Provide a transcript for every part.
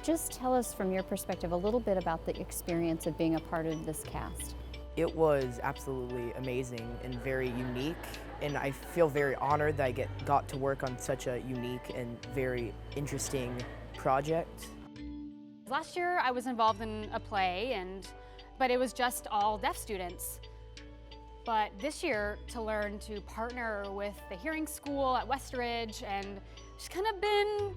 Just tell us from your perspective a little bit about the experience of being a part of this cast. It was absolutely amazing and very unique, and I feel very honored that I got to work on such a unique and very interesting project. Last year I was involved in a play, but it was just all deaf students. But this year, to learn to partner with the hearing school at Westridge, and it's kind of been,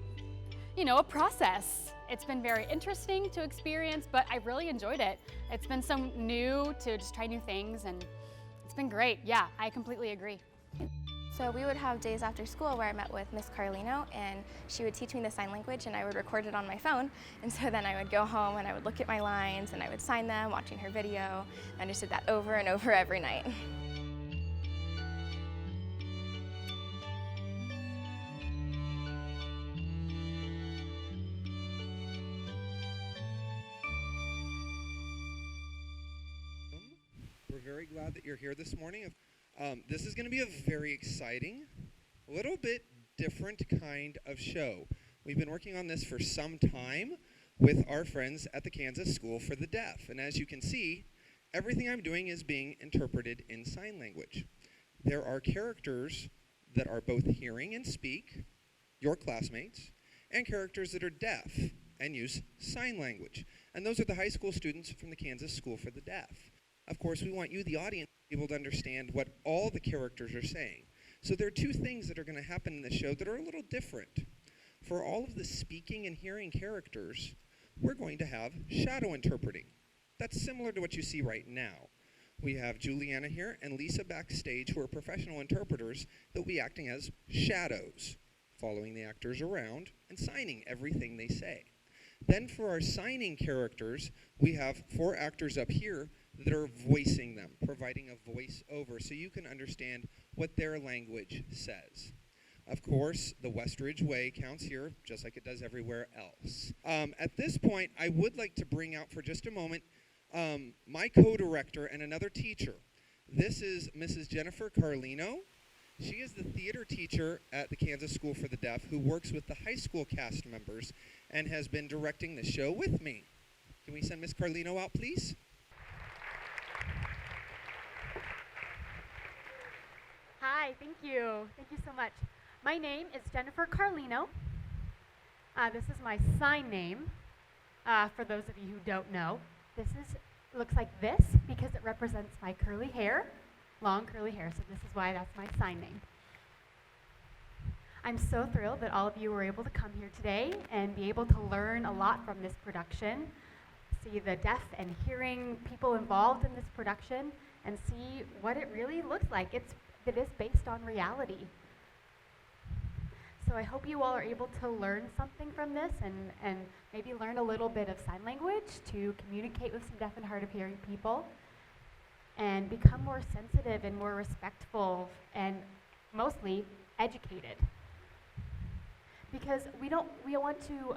a process. It's been very interesting to experience, but I really enjoyed it. It's been so new to just try new things, and it's been great. Yeah, I completely agree. So we would have days after school where I met with Miss Carlilo, and she would teach me the sign language, and I would record it on my phone. And so then I would go home and I would look at my lines and I would sign them, watching her video. I just did that over and over every night. We're very glad that you're here this morning. This is going to be a very exciting, a little bit different kind of show. We've been working on this for some time with our friends at the Kansas School for the Deaf. And as you can see, everything I'm doing is being interpreted in sign language. There are characters that are both hearing and speak, your classmates, and characters that are deaf and use sign language. And those are the high school students from the Kansas School for the Deaf. Of course, we want you, the audience, to be able to understand what all the characters are saying. So there are two things that are going to happen in the show that are a little different. For all of the speaking and hearing characters, we're going to have shadow interpreting. That's similar to what you see right now. We have Juliana here and Lisa backstage, who are professional interpreters that will be acting as shadows, following the actors around and signing everything they say. Then for our signing characters, we have 4 actors up here that are voicing them, providing a voice over so you can understand what their language says. Of course, the Westridge way counts here just like it does everywhere else. At this point, I would like to bring out for just a moment my co-director and another teacher. This is Mrs. Jennifer Carlino. She is the theater teacher at the Kansas School for the Deaf who works with the high school cast members and has been directing the show with me. Can we send Miss Carlino out, please? Hi, thank you. Thank you so much. My name is Jennifer Carlino. This is my sign name. For those of you who don't know, looks like this because it represents my curly hair, long curly hair, so this is why that's my sign name. I'm so thrilled that all of you were able to come here today and be able to learn a lot from this production, see the deaf and hearing people involved in this production, and see what it really looks like. It is based on reality. So I hope you all are able to learn something from this and maybe learn a little bit of sign language to communicate with some deaf and hard of hearing people and become more sensitive and more respectful and mostly educated. Because we want to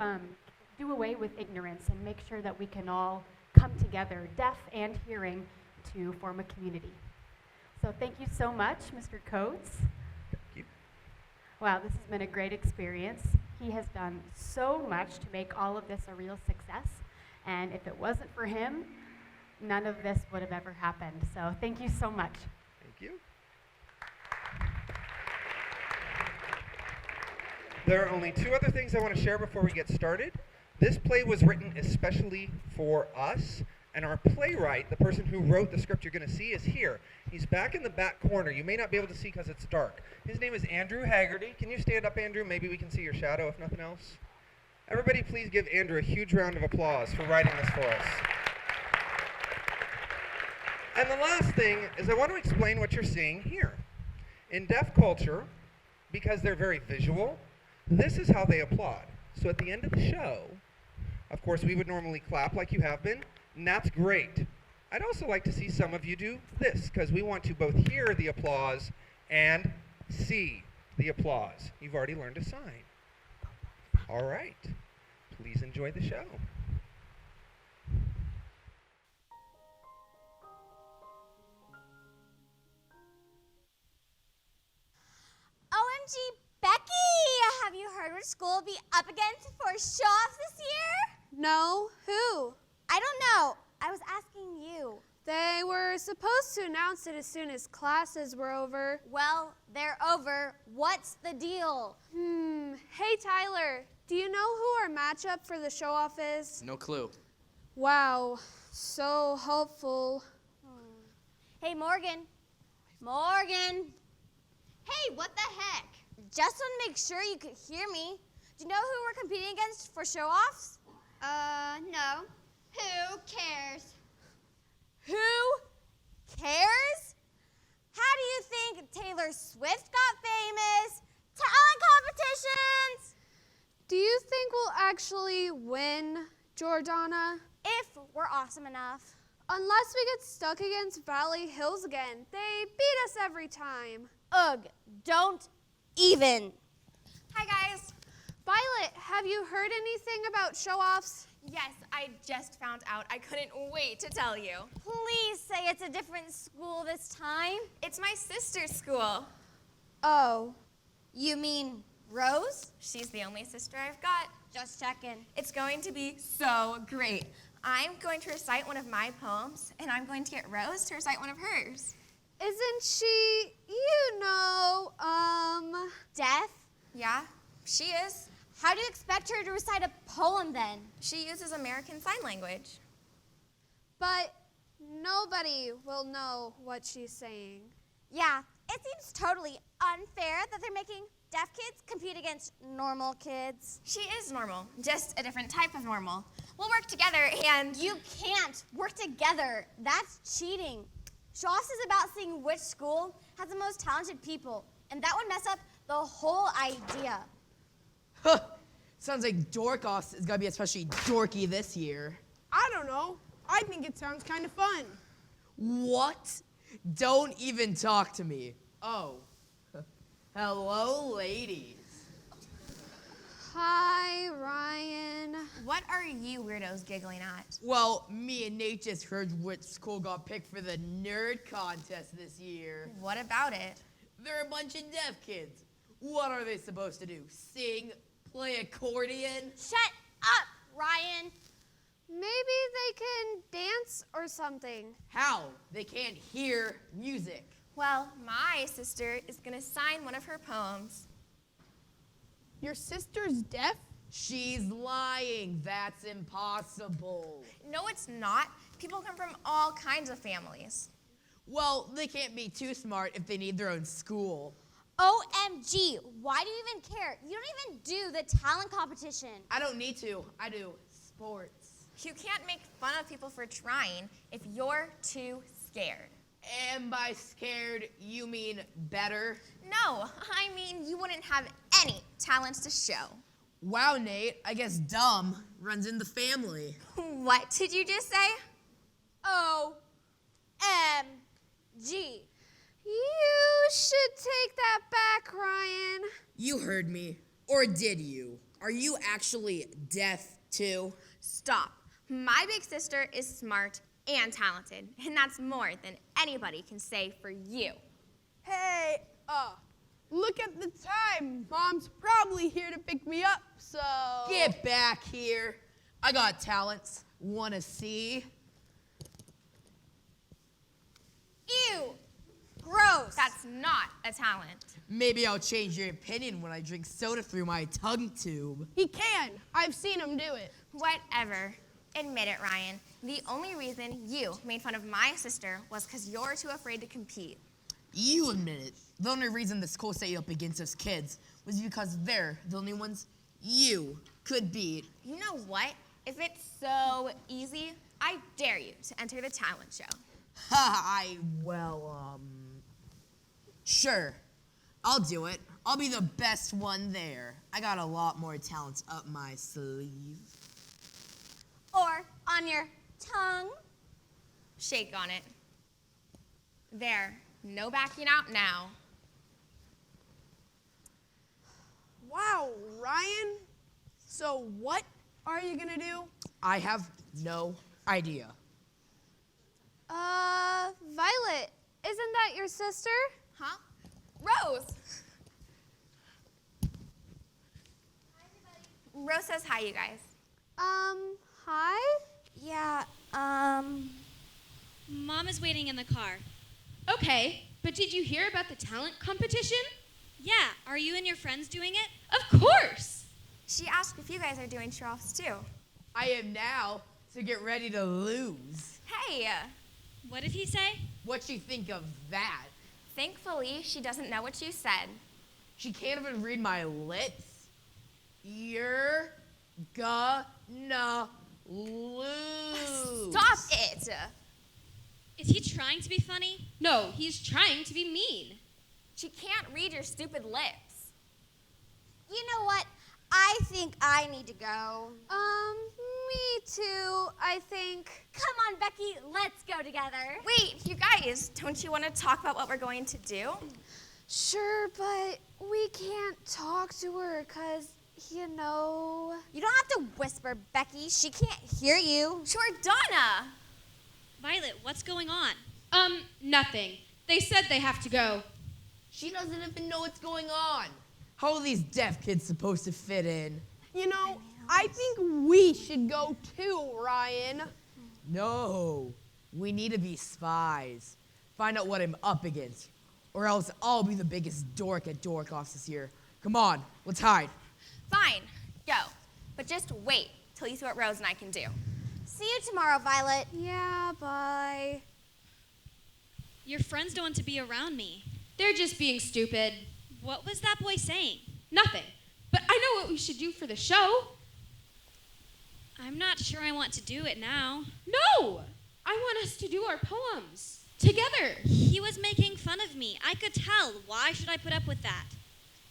do away with ignorance and make sure that we can all come together, deaf and hearing, to form a community. So thank you so much, Mr. Coates. Thank you. Wow, this has been a great experience. He has done so much to make all of this a real success. And if it wasn't for him, none of this would have ever happened. So thank you so much. Thank you. There are only 2 other things I want to share before we get started. This play was written especially for us. And our playwright, the person who wrote the script you're going to see, is here. He's back in the back corner. You may not be able to see because it's dark. His name is Andrew Hagerty. Can you stand up, Andrew? Maybe we can see your shadow, if nothing else. Everybody please give Andrew a huge round of applause for writing this for us. And the last thing is I want to explain what you're seeing here. In deaf culture, because they're very visual, this is how they applaud. So at the end of the show, of course, we would normally clap like you have been. And that's great. I'd also like to see some of you do this, because we want to both hear the applause and see the applause. You've already learned a sign. All right. Please enjoy the show. OMG, Becky! Have you heard what school will be up against for show-offs this year? No, who? I don't know. I was asking you. They were supposed to announce it as soon as classes were over. Well, they're over. What's the deal? Hey Tyler, do you know who our matchup for the show-off is? No clue. Wow, so hopeful. Hey, Morgan. Morgan. Hey, what the heck? Just want to make sure you could hear me. Do you know who we're competing against for show-offs? No. Who cares? Who cares? How do you think Taylor Swift got famous? Talent competitions! Do you think we'll actually win, Jordana? If we're awesome enough. Unless we get stuck against Valley Hills again. They beat us every time. Ugh, don't even. Hi guys. Violet, have you heard anything about show-offs? Yes, I just found out. I couldn't wait to tell you. Please say it's a different school this time. It's my sister's school. Oh. You mean Rose? She's the only sister I've got. Just checking. It's going to be so great. I'm going to recite one of my poems, and I'm going to get Rose to recite one of hers. Isn't she, Deaf? Yeah, she is. How do you expect her to recite a poem then? She uses American Sign Language. But nobody will know what she's saying. Yeah, it seems totally unfair that they're making deaf kids compete against normal kids. She is normal, just a different type of normal. We'll work together and... You can't work together. That's cheating. Show-offs is about seeing which school has the most talented people, and that would mess up the whole idea. Huh. Sounds like Dork-Offs is gonna be especially dorky this year. I don't know. I think it sounds kind of fun. What? Don't even talk to me. Oh. Hello, ladies. Hi, Ryan. What are you weirdos giggling at? Well, me and Nate just heard which school got picked for the nerd contest this year. What about it? They're a bunch of deaf kids. What are they supposed to do? Sing? Play accordion? Shut up, Ryan. Maybe they can dance or something. How? They can't hear music. Well, my sister is going to sign one of her poems. Your sister's deaf? She's lying. That's impossible. No, it's not. People come from all kinds of families. Well, they can't be too smart if they need their own school. OMG, why do you even care? You don't even do the talent competition. I don't need to. I do sports. You can't make fun of people for trying if you're too scared. And by scared, you mean better? No, I mean you wouldn't have any talents to show. Wow, Nate, I guess dumb runs in the family. What did you just say? OMG. You should take that back, Ryan. You heard me. Or did you? Are you actually deaf too? Stop. My big sister is smart and talented, and that's more than anybody can say for you. Hey, look at the time. Mom's probably here to pick me up, so... Get back here. I got talents. Wanna see? Ew. Gross. That's not a talent. Maybe I'll change your opinion when I drink soda through my tongue tube. He can. I've seen him do it. Whatever. Admit it, Ryan. The only reason you made fun of my sister was because you're too afraid to compete. You admit it. The only reason the school set you up against us kids was because they're the only ones you could beat. You know what? If it's so easy, I dare you to enter the talent show. Sure. I'll do it. I'll be the best one there. I got a lot more talents up my sleeve. Or on your tongue. Shake on it. There. No backing out now. Wow, Ryan. So what are you gonna do? I have no idea. Violet, isn't that your sister? Huh? Rose! Hi, everybody. Rose says hi, you guys. Hi? Yeah, Mom is waiting in the car. Okay, but did you hear about the talent competition? Yeah, are you and your friends doing it? Of course! She asked if you guys are doing show-offs too. I am now, so get ready to lose. Hey! What did he say? What you think of that? Thankfully, she doesn't know what you said. She can't even read my lips. You're gonna lose. Stop it! Is he trying to be funny? No, he's trying to be mean. She can't read your stupid lips. You know what? I think I need to go. Me too, I think. Come on, Becky, let's go together. Wait, you guys, don't you want to talk about what we're going to do? Sure, but we can't talk to her because, you know... You don't have to whisper, Becky. She can't hear you. Sure, Donna! Violet, what's going on? Nothing. They said they have to go. She doesn't even know what's going on. How are these deaf kids supposed to fit in? You know, I think we should go too, Ryan. No, we need to be spies. Find out what I'm up against, or else I'll be the biggest dork at dork-offs this year. Come on, let's hide. Fine, go. But just wait till you see what Rose and I can do. See you tomorrow, Violet. Yeah, bye. Your friends don't want to be around me. They're just being stupid. What was that boy saying? Nothing. But I know what we should do for the show. I'm not sure I want to do it now. No! I want us to do our poems. Together. He was making fun of me. I could tell. Why should I put up with that?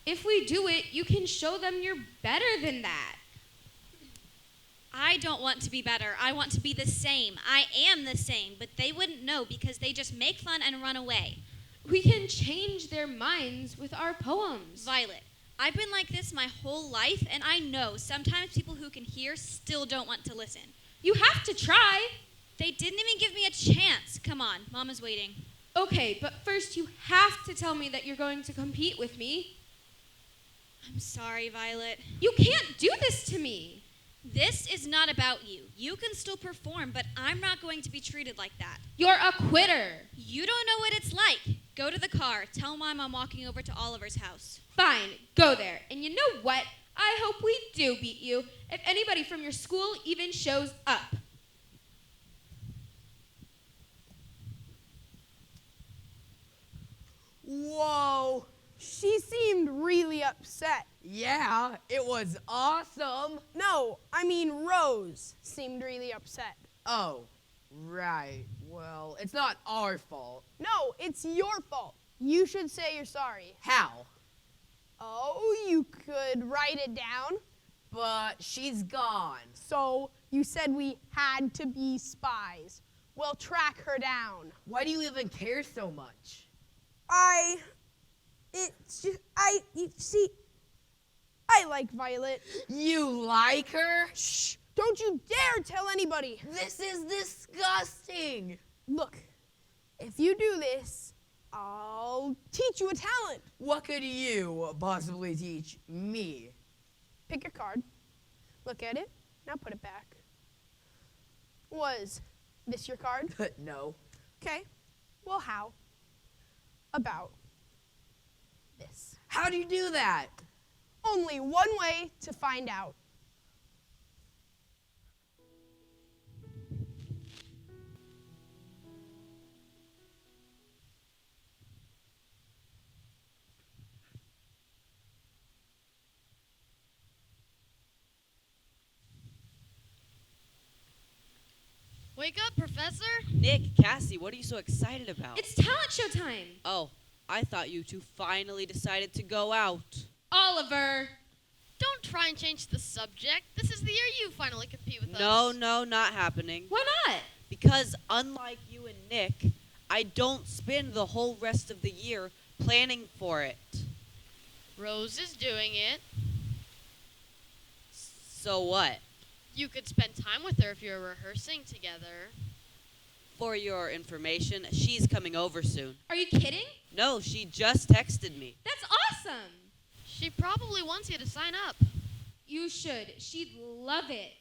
If we do it, you can show them you're better than that. I don't want to be better. I want to be the same. I am the same, but they wouldn't know because they just make fun and run away. We can change their minds with our poems. Violet, I've been like this my whole life, and I know sometimes people who can hear still don't want to listen. You have to try. They didn't even give me a chance. Come on, Mom is waiting. Okay, but first you have to tell me that you're going to compete with me. I'm sorry, Violet. You can't do this to me. This is not about you. You can still perform, but I'm not going to be treated like that. You're a quitter. You don't know what it's like. Go to the car. Tell Mom I'm walking over to Oliver's house. Fine, go there. And you know what? I hope we do beat you if anybody from your school even shows up. Whoa. She seemed really upset. Yeah, it was awesome. No, I mean Rose seemed really upset. Oh, right. Well, it's not our fault. No, it's your fault. You should say you're sorry. How? Oh, you could write it down. But she's gone. So you said we had to be spies. Well, track her down. Why do you even care so much? I like Violet. You like her? Shh, don't you dare tell anybody. This is disgusting. Look, if you do this, I'll teach you a talent. What could you possibly teach me? Pick your card, look at it, now put it back. Was this your card? No. Okay, well how about this? How do you do that? Only one way to find out. Wake up, Professor! Nick, Cassie, what are you so excited about? It's talent show time. Oh, I thought you two finally decided to go out. Oliver! Don't try and change the subject. This is the year you finally compete with us. No, not happening. Why not? Because unlike you and Nick, I don't spend the whole rest of the year planning for it. Rose is doing it. So what? You could spend time with her if you're rehearsing together. For your information, she's coming over soon. Are you kidding? No, she just texted me. That's awesome. She probably wants you to sign up. You should. She'd love it.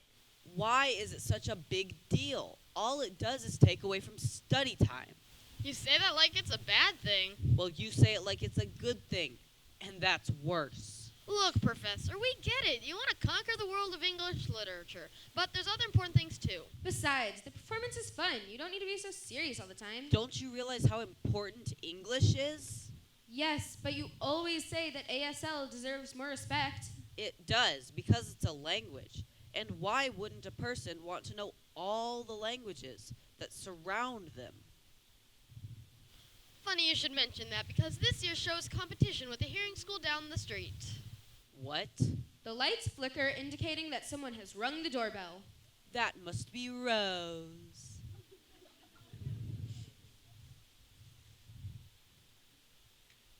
Why is it such a big deal? All it does is take away from study time. You say that like it's a bad thing. Well, you say it like it's a good thing, and that's worse. Look, Professor, we get it. You want to conquer the world of English literature, but there's other important things too. Besides, the performance is fun. You don't need to be so serious all the time. Don't you realize how important English is? Yes, but you always say that ASL deserves more respect. It does, because it's a language. And why wouldn't a person want to know all the languages that surround them? Funny you should mention that, because this year's show is competition with a hearing school down the street. What? The lights flicker, indicating that someone has rung the doorbell. That must be Rose.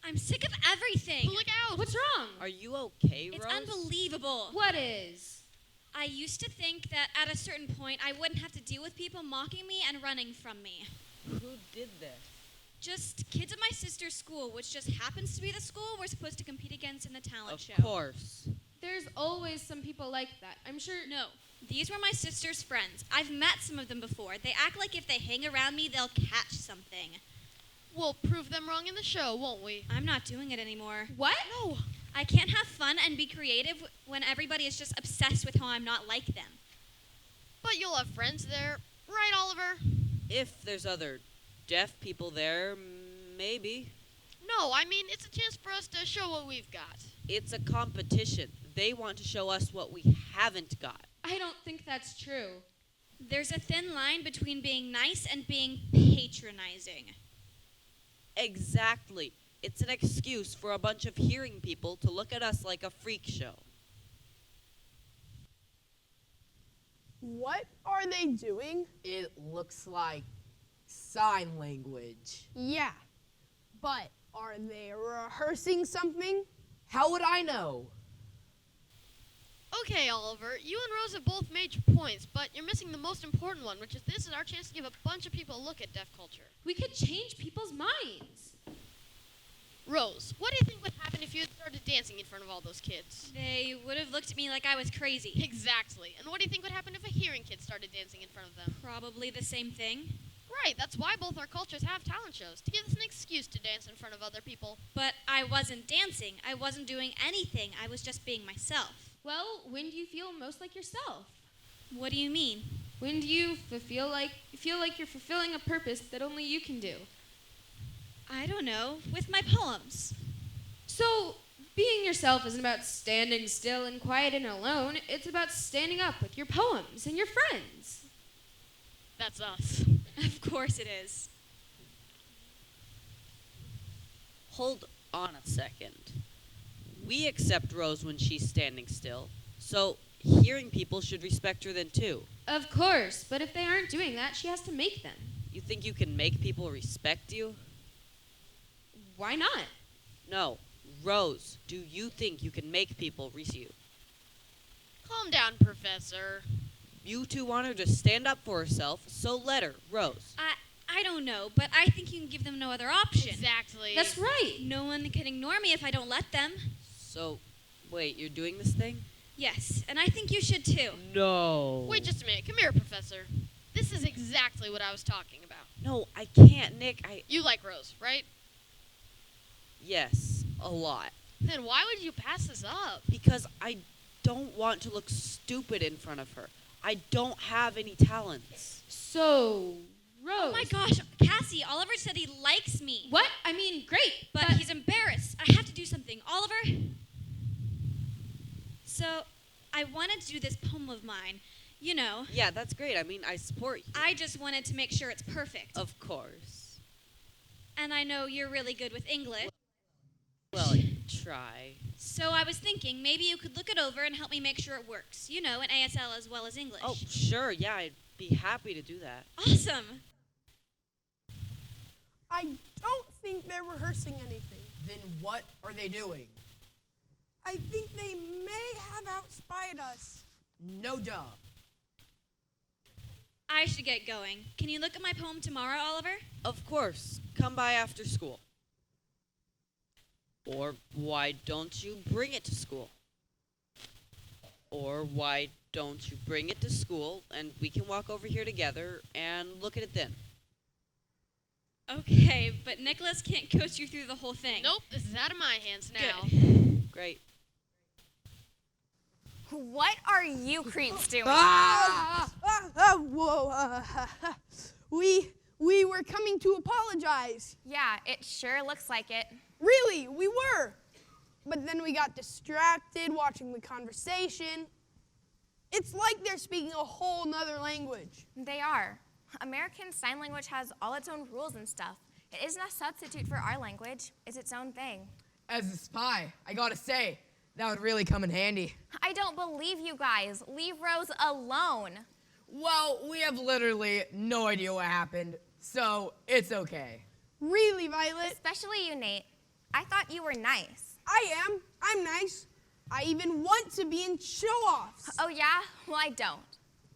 I'm sick of everything. Look out! What's wrong? Are you okay, It's Rose? unbelievable. What is? I used to think that at a certain point I wouldn't have to deal with people mocking me and running from me. Who did this? Just kids at my sister's school, which just happens to be the school we're supposed to compete against in the talent show. Of course. There's always some people like that. I'm sure. No, these were my sister's friends. I've met some of them before. They act like if they hang around me, they'll catch something. We'll prove them wrong in the show, won't we? I'm not doing it anymore. What? No. I can't have fun and be creative when everybody is just obsessed with how I'm not like them. But you'll have friends there, right, Oliver? If there's other deaf people there, maybe. No, I mean, it's a chance for us to show what we've got. It's a competition. They want to show us what we haven't got. I don't think that's true. There's a thin line between being nice and being patronizing. Exactly. It's an excuse for a bunch of hearing people to look at us like a freak show. What are they doing? It looks like sign language. Yeah, but are they rehearsing something? How would I know? Okay, Oliver, you and Rose have both made your points, but you're missing the most important one, which is this is our chance to give a bunch of people a look at deaf culture. We could change people's minds. Rose, what do you think would happen if you had started dancing in front of all those kids? They would have looked at me like I was crazy. Exactly. And what do you think would happen if a hearing kid started dancing in front of them? Probably the same thing. Right, that's why both our cultures have talent shows, to give us an excuse to dance in front of other people. But I wasn't dancing. I wasn't doing anything. I was just being myself. Well, when do you feel most like yourself? What do you mean? When do you feel like you're fulfilling a purpose that only you can do? I don't know. With my poems. So, being yourself isn't about standing still and quiet and alone. It's about standing up with your poems and your friends. That's us. Of course it is. Hold on a second. We accept Rose when she's standing still, so hearing people should respect her then too. Of course, but if they aren't doing that, she has to make them. You think you can make people respect you? Why not? No. Rose, do you think you can make people respect you? Calm down, Professor. You two want her to stand up for herself, so let her, Rose. I don't know, but I think you can give them no other option. Exactly. That's right. No one can ignore me if I don't let them. So, wait, you're doing this thing? Yes, and I think you should too. No. Wait just a minute. Come here, Professor. This is exactly what I was talking about. No, I can't, Nick. You like Rose, right? Yes, a lot. Then why would you pass this up? Because I don't want to look stupid in front of her. I don't have any talents. So, Rose. Oh my gosh, Cassie, Oliver said he likes me. What? I mean, great. But he's embarrassed. I have to do something. Oliver? So, I wanted to do this poem of mine. You know. Yeah, that's great. I mean, I support you. I just wanted to make sure it's perfect. Of course. And I know you're really good with English. Well, try. So I was thinking maybe you could look it over and help me make sure it works. You know, in ASL as well as English. Oh, sure. Yeah, I'd be happy to do that. Awesome. I don't think they're rehearsing anything. Then what are they doing? I think they may have outspied us. No duh. I should get going. Can you look at my poem tomorrow, Oliver? Of course. Come by after school. Or why don't you bring it to school? Or why don't you bring it to school, and we can walk over here together and look at it then. Okay, but Nicholas can't coach you through the whole thing. Nope, this is out of my hands now. Good. Great. What are you creeps doing? Whoa. We were coming to apologize. Yeah, it sure looks like it. Really, we were. But then we got distracted watching the conversation. It's like they're speaking a whole nother language. They are. American Sign Language has all its own rules and stuff. It isn't a substitute for our language. It's its own thing. As a spy, I gotta say, that would really come in handy. I don't believe you guys. Leave Rose alone. Well, we have literally no idea what happened, so it's okay. Really, Violet? Especially you, Nate. I thought you were nice. I am. I'm nice. I even want to be in show-offs. Oh, yeah? Well, I don't.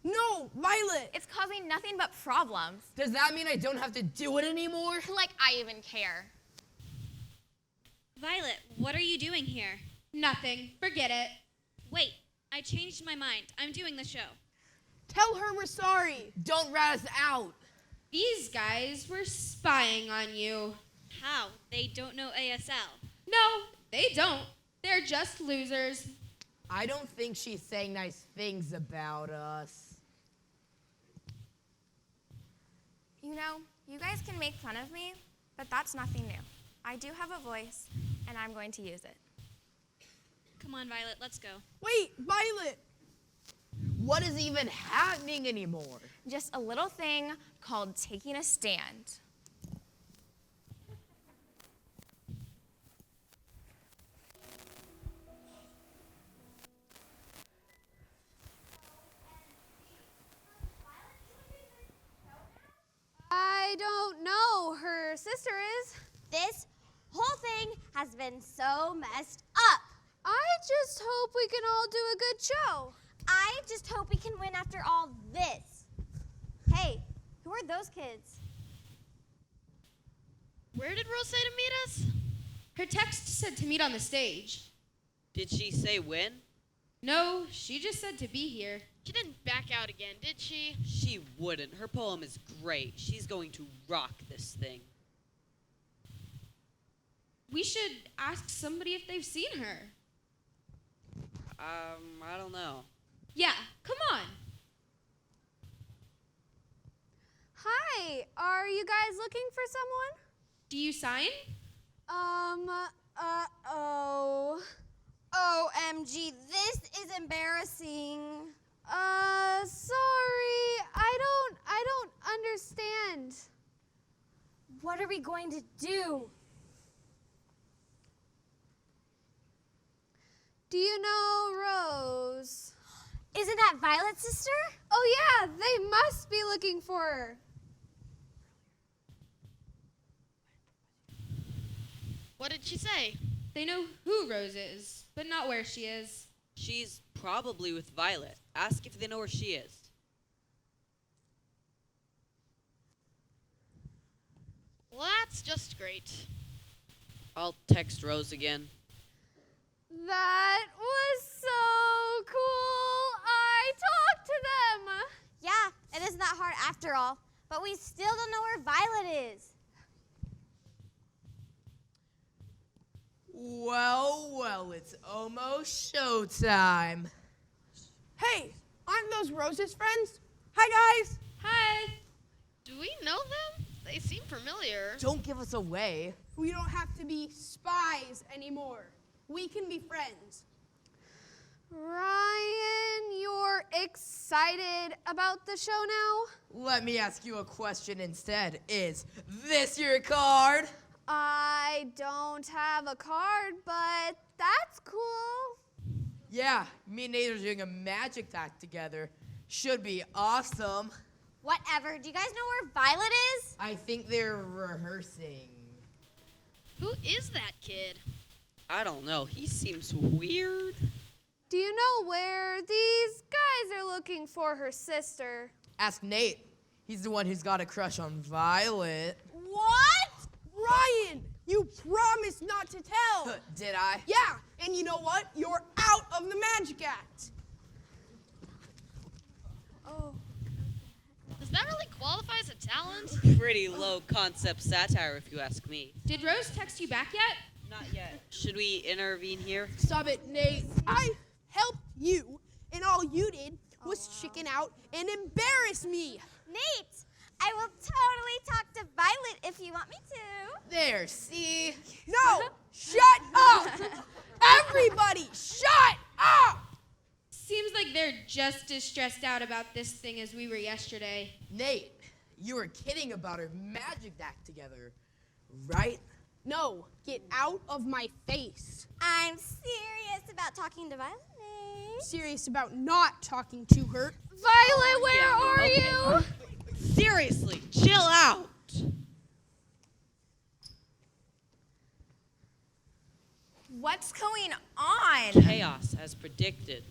No, Violet. It's causing nothing but problems. Does that mean I don't have to do it anymore? Like I even care. Violet, what are you doing here? Nothing. Forget it. Wait, I changed my mind. I'm doing the show. Tell her we're sorry. Don't rat us out. These guys were spying on you. How? They don't know ASL. No, they don't. They're just losers. I don't think she's saying nice things about us. You know, you guys can make fun of me, but that's nothing new. I do have a voice, and I'm going to use it. Come on, Violet, let's go. Wait, Violet. What is even happening anymore? Just a little thing called taking a stand. I don't know. Her sister is. This whole thing has been so messed up. I just hope we can all do a good show. I just hope we can win after all this. Hey, who are those kids? Where did Rose say to meet us? Her text said to meet on the stage. Did she say when? No, she just said to be here. She didn't back out again, did she? She wouldn't. Her poem is great. She's going to rock this thing. We should ask somebody if they've seen her. I don't know. Yeah, come on. Hi, are you guys looking for someone? Do you sign? OMG, this is embarrassing. Sorry, I don't understand. What are we going to do? Do you know Rose? Isn't that Violet's sister? Oh yeah, they must be looking for her. What did she say? They know who Rose is, but not where she is. She's probably with Violet. Ask if they know where she is. Well, that's just great. I'll text Rose again. That was so cool. I talked to them. Yeah, it isn't that hard after all. But we still don't know where Violet is. Well, it's almost showtime. Hey, aren't those Rose's friends? Hi, guys. Hi. Do we know them? They seem familiar. Don't give us away. We don't have to be spies anymore. We can be friends. Ryan, you're excited about the show now? Let me ask you a question instead. Is this your card? I don't have a card, but that's cool. Yeah, me and Nate are doing a magic act together. Should be awesome. Whatever. Do you guys know where Violet is? I think they're rehearsing. Who is that kid? I don't know. He seems weird. Do you know where these guys are looking for her sister? Ask Nate. He's the one who's got a crush on Violet. What? Ryan, you promised not to tell. Did I? Yeah, and you know what? You're out of the magic act. Does that really qualify as a talent? Pretty low concept satire, if you ask me. Did Rose text you back yet? Not yet. Should we intervene here? Stop it, Nate. I helped you, and all you did was chicken out and embarrass me. Nate, I will totally talk to Violet if you want me to. There, see? No, shut up! Everybody, shut up! Seems like they're just as stressed out about this thing as we were yesterday. Nate, you were kidding about our magic act together, right? No, get out of my face. I'm serious about talking to Violet, Nate. Serious about not talking to her. Violet, where are you? Seriously, chill out. What's going on? Chaos as predicted.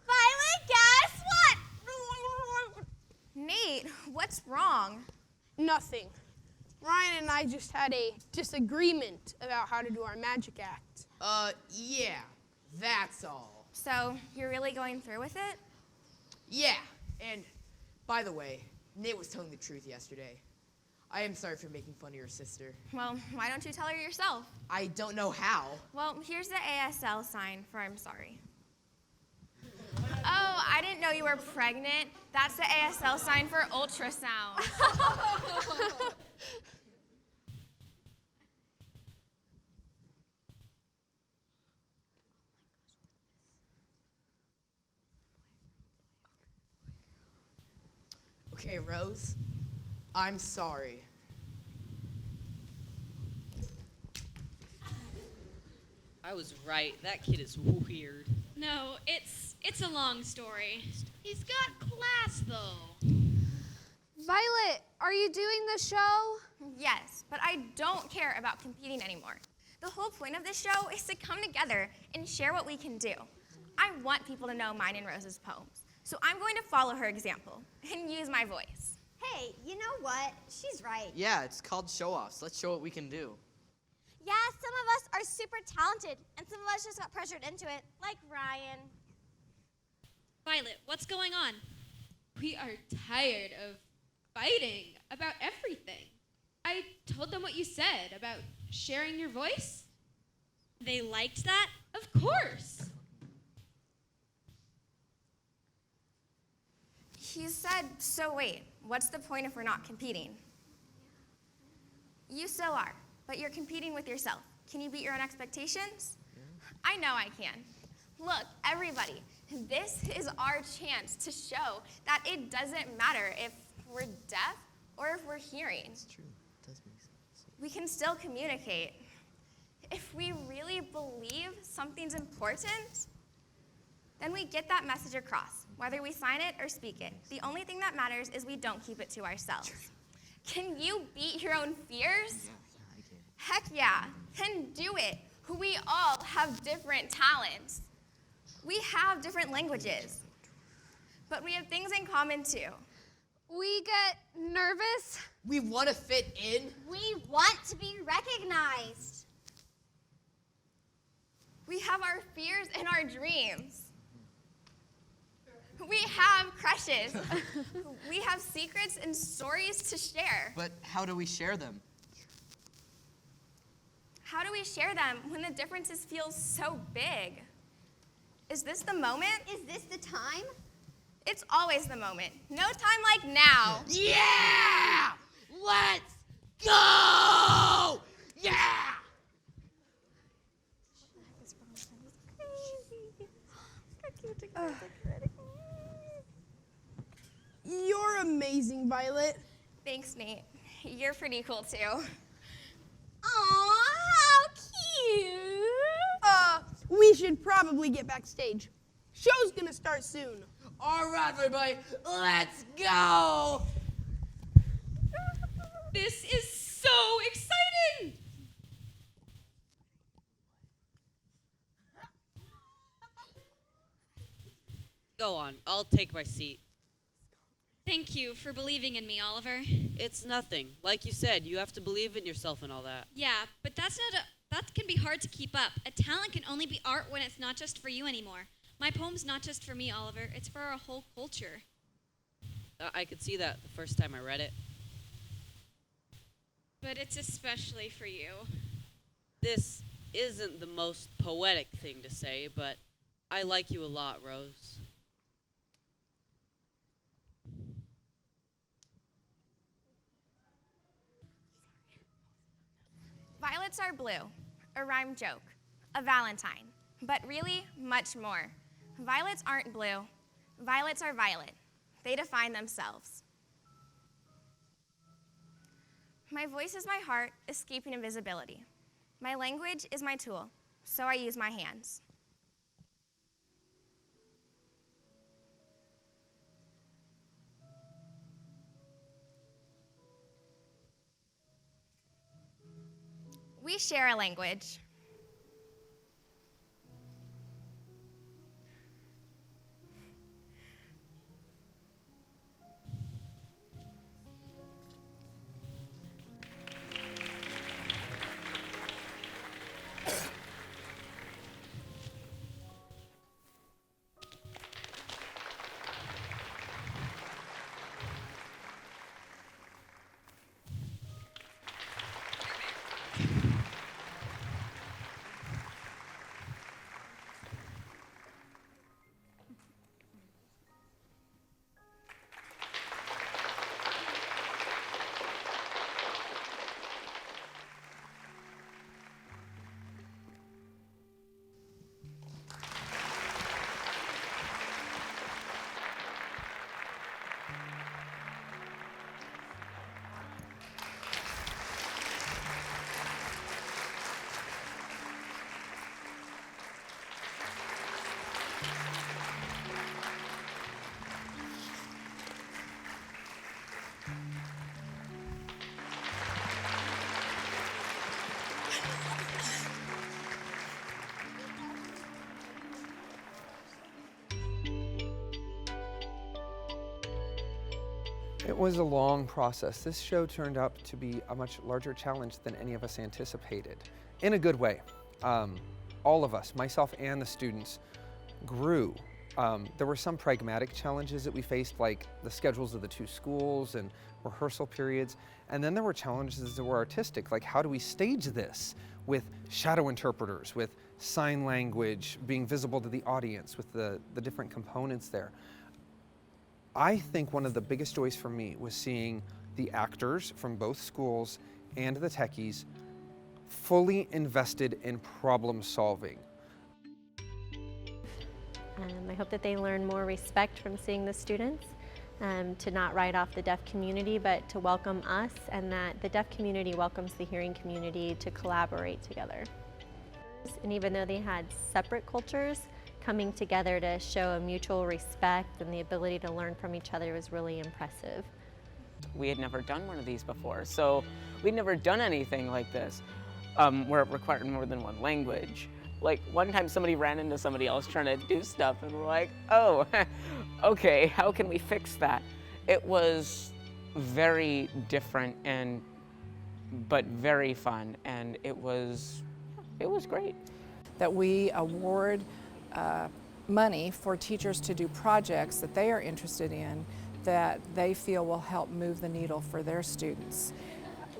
Violet, guess what? Nate, what's wrong? Nothing. Ryan and I just had a disagreement about how to do our magic act. Yeah, that's all. So, you're really going through with it? Yeah, and by the way, Nate was telling the truth yesterday. I am sorry for making fun of your sister. Well, why don't you tell her yourself? I don't know how. Well, here's the ASL sign for I'm sorry. Oh, I didn't know you were pregnant. That's the ASL sign for ultrasound. Okay, Rose, I'm sorry. I was right. That kid is weird. No, it's a long story. He's got class, though. Violet, are you doing the show? Yes, but I don't care about competing anymore. The whole point of this show is to come together and share what we can do. I want people to know mine and Rose's poems, so I'm going to follow her example and use my voice. Hey, you know what? She's right. Yeah, it's called show-offs. Let's show what we can do. Yeah, some of us are super talented, and some of us just got pressured into it, like Ryan. Violet, what's going on? We are tired of fighting about everything. I told them what you said about sharing your voice. They liked that? Of course. He said, so wait, what's the point if we're not competing? You still are, but you're competing with yourself. Can you beat your own expectations? I know I can. Look, everybody, this is our chance to show that it doesn't matter if we're deaf or if we're hearing. It's true. It does make sense. We can still communicate. If we really believe something's important, then we get that message across, whether we sign it or speak it. The only thing that matters is we don't keep it to ourselves. Can you beat your own fears? Yeah, I can. Heck yeah, then do it. We all have different talents. We have different languages, but we have things in common too. We get nervous. We want to fit in. We want to be recognized. We have our fears and our dreams. We have crushes. We have secrets and stories to share. But how do we share them? How do we share them when the differences feel so big? Is this the moment? Is this the time? It's always the moment. No time like now. Yeah! Let's go! Yeah! You're amazing, Violet. Thanks, Nate. You're pretty cool too. Aw, how cute! We should probably get backstage. Show's gonna start soon. All right, everybody, let's go! This is so exciting! Go on, I'll take my seat. Thank you for believing in me, Oliver. It's nothing. Like you said, you have to believe in yourself and all that. Yeah, but that can be hard to keep up. A talent can only be art when it's not just for you anymore. My poem's not just for me, Oliver. It's for our whole culture. I could see that the first time I read it. But it's especially for you. This isn't the most poetic thing to say, but I like you a lot, Rose. Violets are blue, a rhyme joke, a valentine, but really much more. Violets aren't blue. Violets are violet. They define themselves. My voice is my heart, escaping invisibility. My language is my tool, so I use my hands. We share a language. It was a long process. This show turned out to be a much larger challenge than any of us anticipated, in a good way. All of us, myself and the students, grew. There were some pragmatic challenges that we faced, like the schedules of the two schools and rehearsal periods. And then there were challenges that were artistic, like how do we stage this with shadow interpreters, with sign language being visible to the audience, with the different components there. I think one of the biggest joys for me was seeing the actors from both schools and the techies fully invested in problem solving. I hope that they learn more respect from seeing the students, to not write off the deaf community, but to welcome us, and that the deaf community welcomes the hearing community to collaborate together. And even though they had separate cultures, coming together to show a mutual respect and the ability to learn from each other was really impressive. We had never done one of these before, so we'd never done anything like this where it required more than one language. Like one time somebody ran into somebody else trying to do stuff and we're like, oh, okay, how can we fix that? It was very different but very fun, and it was great. That we award money for teachers to do projects that they are interested in that they feel will help move the needle for their students.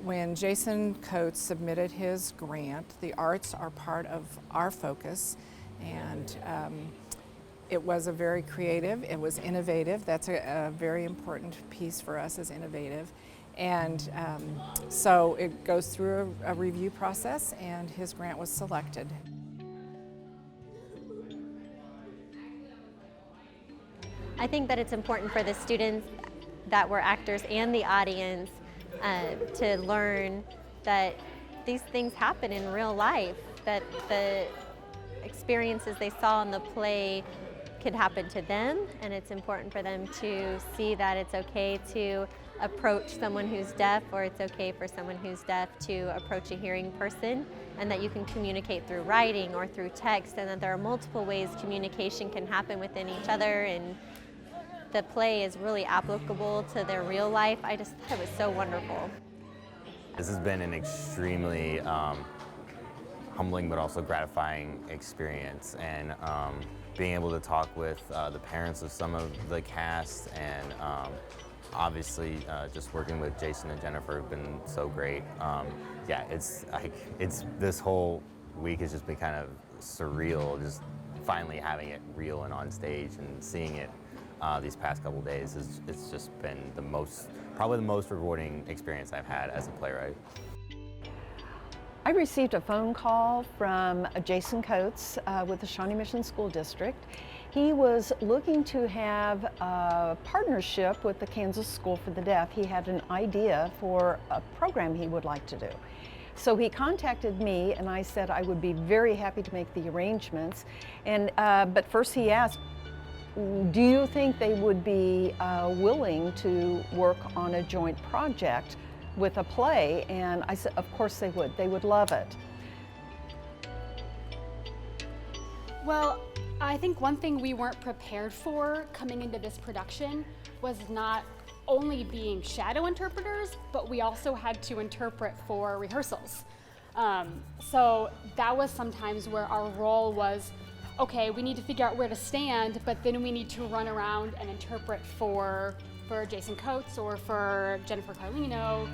When Jason Coates submitted his grant, the arts are part of our focus, and it was a very creative, it was innovative. That's a very important piece for us, is innovative. And so it goes through a review process, and his grant was selected. I think that it's important for the students that were actors and the audience to learn that these things happen in real life, that the experiences they saw in the play could happen to them, and it's important for them to see that it's okay to approach someone who's deaf, or it's okay for someone who's deaf to approach a hearing person, and that you can communicate through writing or through text, and that there are multiple ways communication can happen within each other, and the play is really applicable to their real life. I just thought it was so wonderful. This has been an extremely humbling but also gratifying experience, and being able to talk with the parents of some of the cast and Obviously, just working with Jason and Jennifer have been so great. Yeah, it's this whole week has just been kind of surreal, just finally having it real and on stage and seeing it these past couple days. It's just been probably the most rewarding experience I've had as a playwright. I received a phone call from Jason Coates with the Shawnee Mission School District. He was looking to have a partnership with the Kansas School for the Deaf. He had an idea for a program he would like to do. So he contacted me and I said I would be very happy to make the arrangements. But first he asked, do you think they would be willing to work on a joint project with a play? And I said, of course they would. They would love it. Well, I think one thing we weren't prepared for coming into this production was not only being shadow interpreters, but we also had to interpret for rehearsals. So that was sometimes where our role was, okay, we need to figure out where to stand, but then we need to run around and interpret for Jason Coates or for Jennifer Carlino.